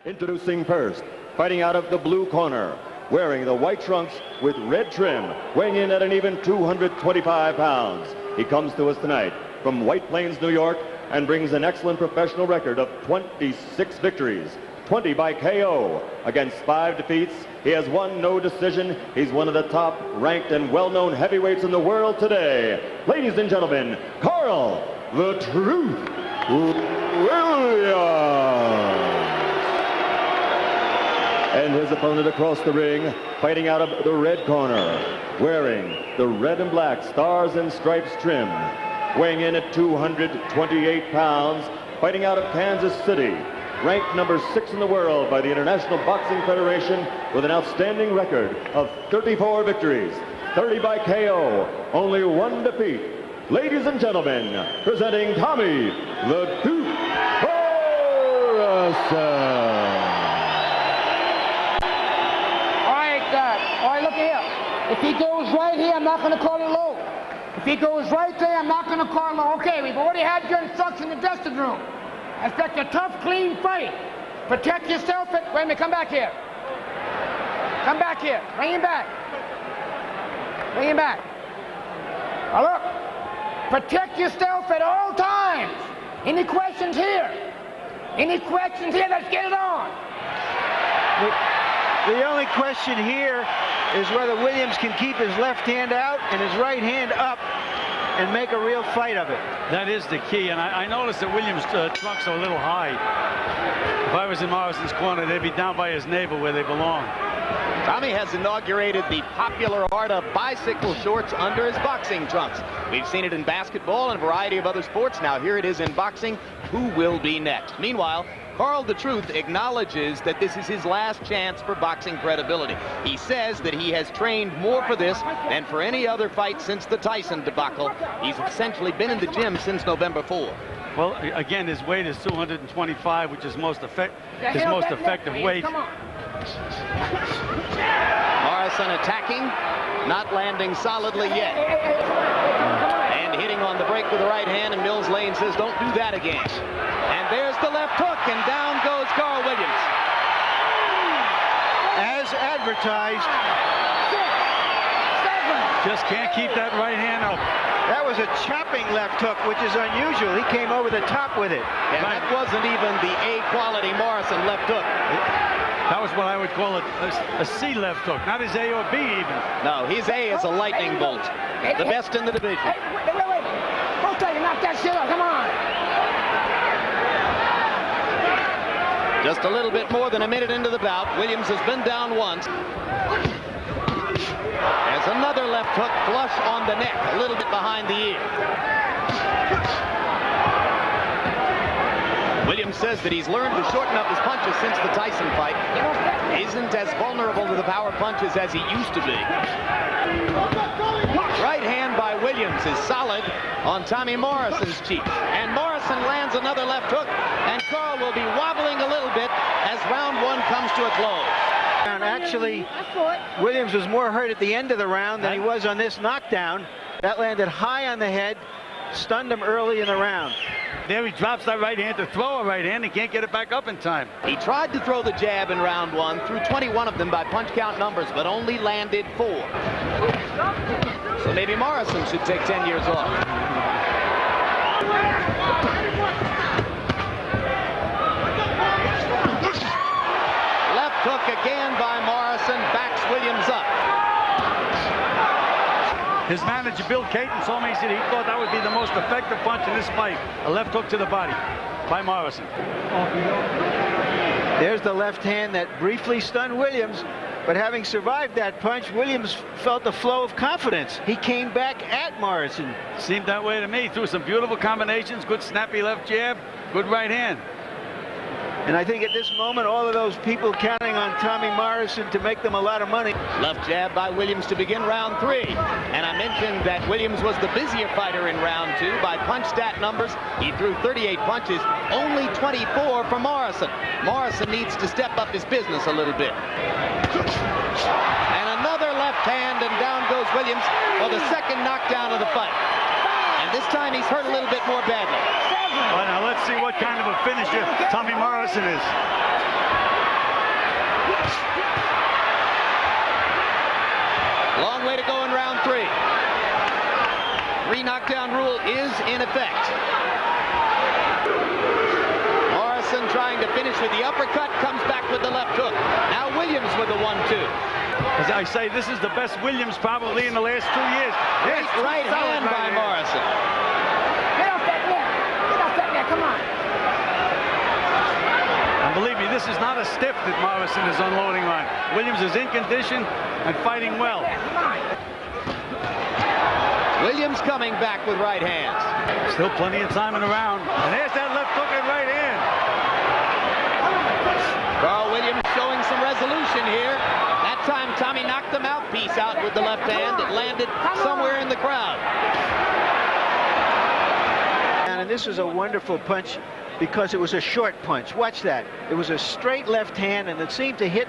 Introducing first, fighting out of the blue corner, wearing the white trunks with red trim, weighing in at an even 225 pounds. He comes to us tonight from White Plains, New York, and brings an excellent professional record of 26 victories, 20 by KO. Against 5 defeats, he has won no decision. He's one of the top ranked and well-known heavyweights in the world today. Ladies and gentlemen, Carl the Truth Williams. And his opponent across the ring, fighting out of the red corner, wearing the red and black stars and stripes trim, weighing in at 228 pounds, fighting out of Kansas City, ranked number 6 in the world by the International Boxing Federation with an outstanding record of 34 victories, 30 by KO, only 1 defeat. Ladies and gentlemen, presenting Tommy the Duke Morrison. All right, look here. If he goes right here, I'm not going to call it low. If he goes right there, I'm not going to call it low. Okay, we've already had your instructions in the dressing room. Expect a tough, clean fight. Protect yourself. Wait a minute, come back here. Come back here. Bring him back. Bring him back. Now look, protect yourself at all times. Any questions here? Any questions here? Let's get it on. The only question here is whether Williams can keep his left hand out and his right hand up and make a real fight of it. That is the key, and I noticed that Williams' trunks are a little high. If I was in Morrison's corner, they'd be down by his navel where they belong. Tommy has inaugurated the popular art of bicycle shorts under his boxing trunks. We've seen it in basketball and a variety of other sports. Now here it is in boxing. Who will be next? Meanwhile, Carl the Truth acknowledges that this is his last chance for boxing credibility. He says that he has trained more for this than for any other fight since the Tyson debacle. He's essentially been in the gym since November 4. Well, again, his weight is 225, which is his most effective weight. Morrison attacking, not landing solidly yet. And hitting on the break with the right hand, and Mills Lane says, don't do that again. And there's the left hook, and down goes Carl Williams. As advertised. Just can't keep that right hand up. That was a chopping left hook, which is unusual. He came over the top with it. And that wasn't even the A-quality Morrison left hook. That was what I would call a C left hook, not his A or B even. No, his A is a lightning bolt. The best in the division. Wait. Don't try to knock that shit up. Come on. Just a little bit more than a minute into the bout. Williams has been down once. There's another left hook flush on the neck, a little bit behind the ear. Williams says that he's learned to shorten up his punches since the Tyson fight. Isn't as vulnerable to the power punches as he used to be. Right hand by Williams is solid on Tommy Morrison's cheek. And Morrison lands another left hook, and Carl will be wobbling a little bit as round 1 comes to a close. And actually, Williams was more hurt at the end of the round than he was on this knockdown. That landed high on the head, stunned him early in the round. There he drops that right hand to throw a right hand and can't get it back up in time. He tried to throw the jab in round 1, threw 21 of them by punch count numbers, but only landed 4. So maybe Morrison should take 10 years off. Left hook again by Morrison, backs Williams up. His manager, Bill Caton, told me he thought that would be the most effective punch in this fight. A left hook to the body by Morrison. There's the left hand that briefly stunned Williams, but having survived that punch, Williams felt the flow of confidence. He came back at Morrison. Seemed that way to me. Threw some beautiful combinations, good snappy left jab, good right hand. And I think at this moment, all of those people counting on Tommy Morrison to make them a lot of money. Left jab by Williams to begin round 3. And I mentioned that Williams was the busier fighter in round 2. By punch stat numbers, he threw 38 punches, only 24 for Morrison. Morrison needs to step up his business a little bit. And another left hand, and down goes Williams for the second knockdown of the fight. And this time he's hurt a little bit more badly. Well, now let's see what kind of a finisher Tommy Morrison is. is in effect. Morrison trying to finish with the uppercut, comes back with the left hook. Now Williams with the 1-2. As I say, this is the best Williams probably in the last 2 years. Great right hand by Morrison. Get off that net. Get off that net. Come on. And believe me, this is not a stiff that Morrison is unloading on. Williams is in condition and fighting well. Yeah, come on. Williams coming back with right hands. Still plenty of time in the round. And there's that left hook and right hand. Carl Williams showing some resolution here. That time Tommy knocked the mouthpiece out with the left hand. It landed somewhere in the crowd. And this was a wonderful punch because it was a short punch. Watch that. It was a straight left hand, and it seemed to hit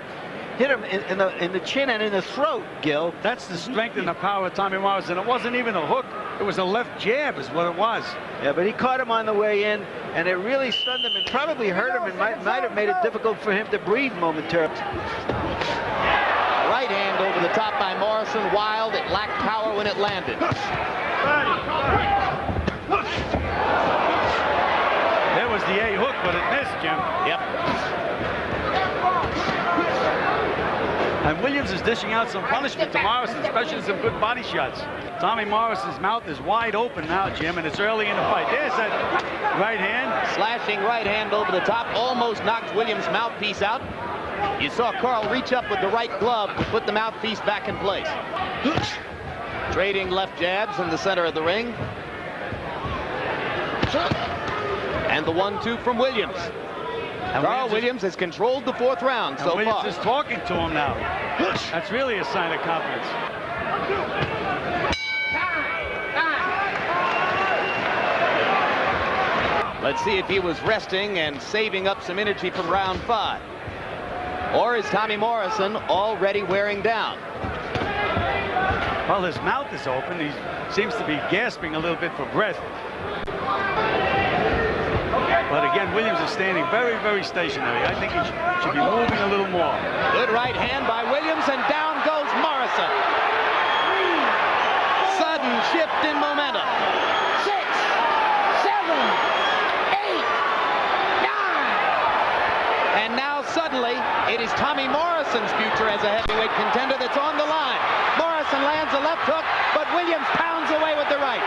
him in the chin and in the throat, Gil. That's the strength and the power of Tommy Morrison. It wasn't even a hook. It was a left jab is what it was. Yeah, but he caught him on the way in, and it really stunned him and probably hurt him and might have made it difficult for him to breathe momentarily. Right hand over the top by Morrison. Wild. It lacked power when it landed. There was the A hook, but it missed, Jim. Yep. And Williams is dishing out some punishment to Morrison, especially some good body shots. Tommy Morrison's mouth is wide open now, Jim, and it's early in the fight. There's that right hand. Slashing right hand over the top. Almost knocked Williams' mouthpiece out. You saw Carl reach up with the right glove to put the mouthpiece back in place. Trading left jabs in the center of the ring. And the 1-2 from Williams. And Carl Williams has controlled the 4th round so Williams far. is talking to him now. That's really a sign of confidence. Let's see if he was resting and saving up some energy from round 5. Or is Tommy Morrison already wearing down? Well, his mouth is open. He seems to be gasping a little bit for breath. But again, Williams is standing very, very stationary. I think he should be moving a little more. Good right hand by Williams, and down goes Morrison. Sudden shift in momentum. 6, 7, 8, 9. And now suddenly, it is Tommy Morrison's future as a heavyweight contender that's on the line. Morrison lands a left hook, but Williams pounds away with the right.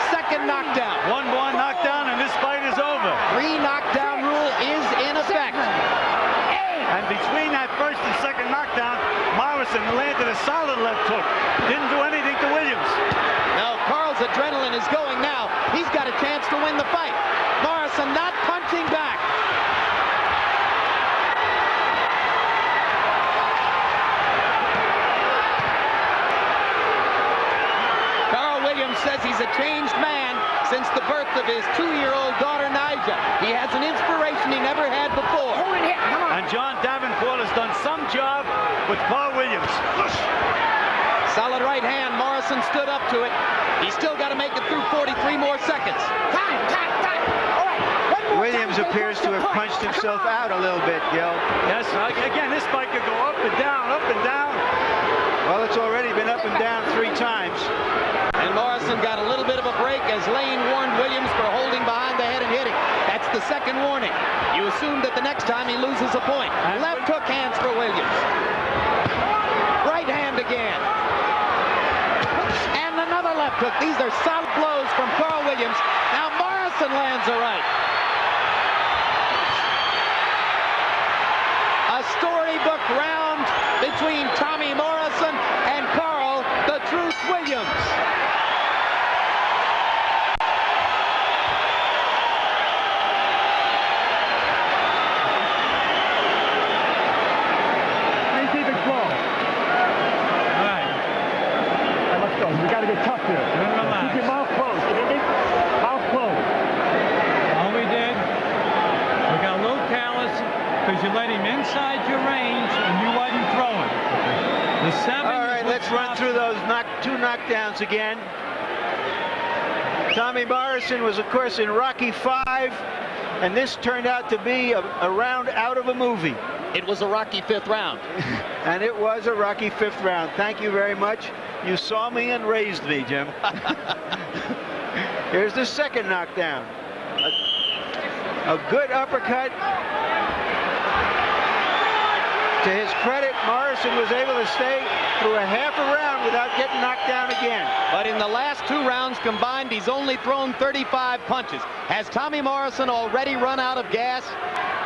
Second knockdown. 1-1 knockdown, and this fight is over. 3 knockdown rule is in effect. And between that first and second knockdown, Morrison landed a solid left hook. Didn't do anything to Williams. Now Carl's adrenaline is going now. He's got a chance to win the fight. Morrison not punching back. Williams says he's a changed man since the birth of his 2-year-old daughter, Nyjah. He has an inspiration he never had before. And John Davenport has done some job with Carl Williams. Solid right hand. Morrison stood up to it. He's still got to make it through 43 more seconds. Time. All right. Williams appears to have punched himself out a little bit, Gil. Yes, again, this fight could go up and down, up and down. Well, it's already been up and down 3 times. And Morrison got a little bit of a break as Lane warned Williams for holding behind the head and hitting. That's the second warning. You assume that the next time he loses a point. Left hook hands for Williams. Right hand again. And another left hook. These are solid blows from Carl Williams. Now Morrison lands a right. A storybook round between Tommy Morrison and Carl "The Truth" Williams. We got to get tough here. Relax. Keep your mouth closed. Mouth closed. All we did, we got a little careless because you let him inside your range and you wasn't throwing. The 7. All right, let's run through those 2 knockdowns again. Tommy Morrison was, of course, in Rocky V, and this turned out to be a round out of a movie. It was a Rocky 5th round. And it was a Rocky 5th round. Thank you very much. You saw me and raised me, Jim. Here's the second knockdown. A good uppercut. To his credit, Morrison was able to stay through a half a round without getting knocked down again. But in the last 2 rounds combined, he's only thrown 35 punches. Has Tommy Morrison already run out of gas?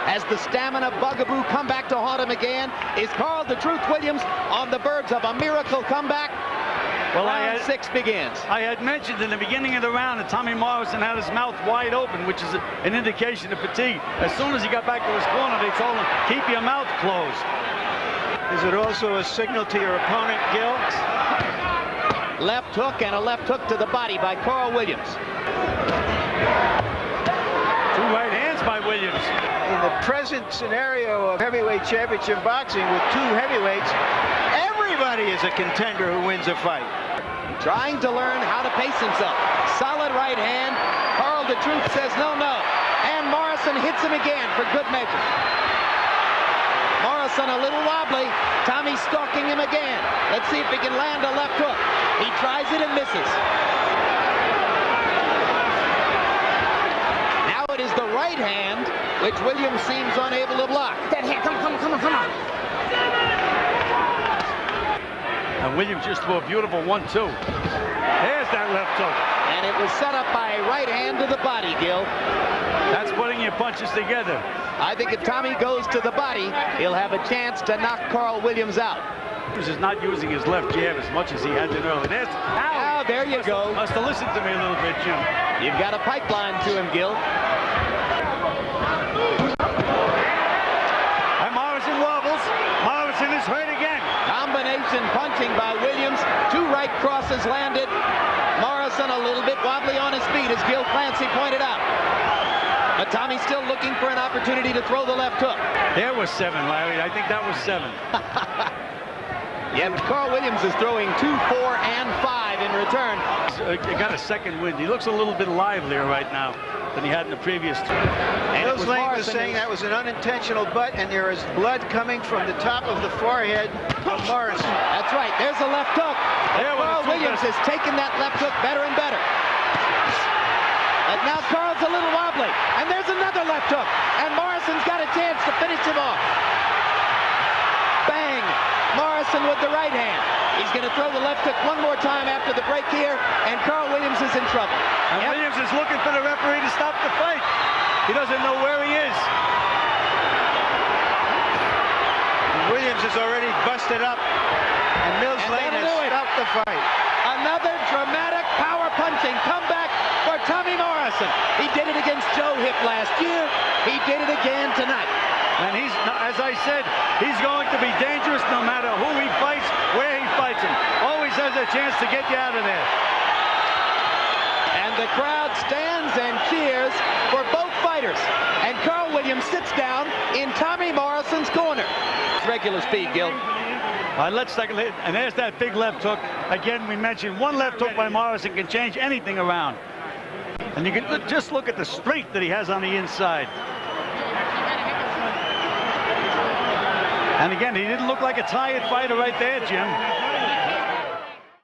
Has the stamina bugaboo come back to haunt him again? Is Carl "The Truth" Williams on the verge of a miracle comeback? Well, Round 6 begins. I had mentioned in the beginning of the round that Tommy Morrison had his mouth wide open, which is an indication of fatigue. As soon as he got back to his corner, they told him, keep your mouth closed. Is it also a signal to your opponent, Gil? Left hook and a left hook to the body by Carl Williams. 2 right hands by Williams. In the present scenario of heavyweight championship boxing with 2 heavyweights, everybody is a contender who wins a fight. Trying to learn how to pace himself. Solid right hand. Carl "The Truth" says no, no. And Morrison hits him again for good measure. Morrison a little wobbly. Tommy stalking him again. Let's see if he can land a left hook. He tries it and misses. Now it is the right hand, which Williams seems unable to block. That hand, come on. And Williams just threw a beautiful 1-2. There's that left hook. And it was set up by a right hand to the body, Gil. That's putting your punches together. I think if Tommy goes to the body, he'll have a chance to knock Carl Williams out. Williams is not using his left jab as much as he had to earlier. Now, there you go. Must have listened to me a little bit, Jim. You've got a pipeline to him, Gil. And Morrison wobbles. Morrison is hurt again. Combination punching by Williams. 2 right crosses landed. Morrison a little bit wobbly on his feet, as Gil Clancy pointed out. But Tommy's still looking for an opportunity to throw the left hook. There was 7, Larry. I think that was 7. Yeah, but Carl Williams is throwing 2, 4, and 5 in return. He got a second wind. He looks a little bit livelier right now than he had in the previous 2. And Mills Lane was saying that was an unintentional butt, and there is blood coming from the top of the forehead of Morrison. That's right. There's a left hook. Carl Williams has taken that left hook better and better. But now Carl's a little wobbly. And there's another left hook. And Morrison's got a chance to finish him off. Bang! Morrison with the right hand. He's going to throw the left hook one more time after the break here, and Carl Williams is in trouble. And Williams is looking for the referee to stop the fight. He doesn't know where he is. Williams is already busted up, and Mills Lane has stopped the fight. Another dramatic power punching comeback for Tommy Morrison. He did it against Joe Hip last year. He did it again tonight. And he's, as I said, he's going to be dangerous no matter who he fights, where he fights him. Always has a chance to get you out of there. And the crowd stands and cheers for both fighters. And Carl Williams sits down in Tommy Morrison's corner. Regular speed, Gil. Let's take a look. And there's that big left hook. Again, we mentioned one left hook by Morrison can change anything around. And you can just look at the strength that he has on the inside. And again, he didn't look like a tired fighter right there, Jim.